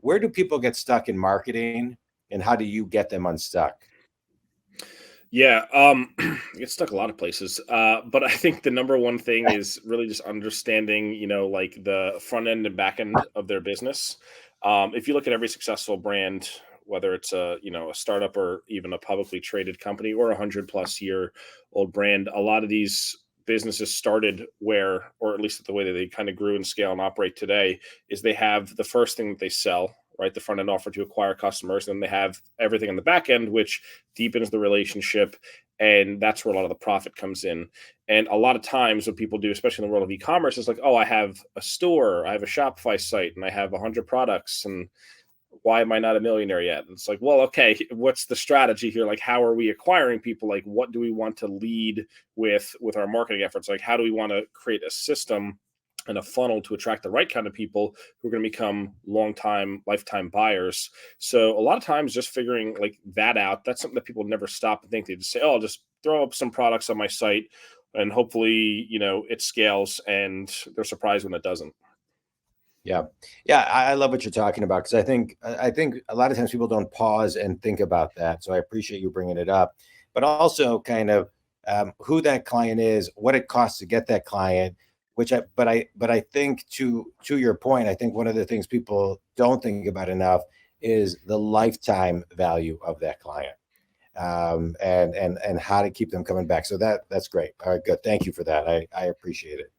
where do people get stuck in marketing, and how do you get them unstuck? Yeah, get stuck a lot of places. But I think the number one thing is really just understanding, like the front end and back end of their business. If you look at every successful brand, whether it's a startup or even a publicly traded company or 100+ year old brand, a lot of these businesses started where, or at least the way that they kind of grew and scale and operate today, is they have the first thing that they sell, right? The front end offer to acquire customers. And then they have everything on the back end, which deepens the relationship. And that's where a lot of the profit comes in. And a lot of times what people do, especially in the world of e-commerce, is like, oh, I have a store, I have a Shopify site, and I have 100 products. And why am I not a millionaire yet? And it's like, well, okay, what's the strategy here? Like, how are we acquiring people? Like, what do we want to lead with our marketing efforts? Like, how do we want to create a system and a funnel to attract the right kind of people who are going to become lifetime buyers? So a lot of times just figuring like that out, that's something that people never stop and think. They just say, oh, I'll just throw up some products on my site and hopefully, it scales, and they're surprised when it doesn't. Yeah. I love what you're talking about, because I think a lot of times people don't pause and think about that. So I appreciate you bringing it up, but also kind of who that client is, what it costs to get that client. But I think to your point, I think one of the things people don't think about enough is the lifetime value of that client, and how to keep them coming back. So that's great. All right, good. Thank you for that. I appreciate it.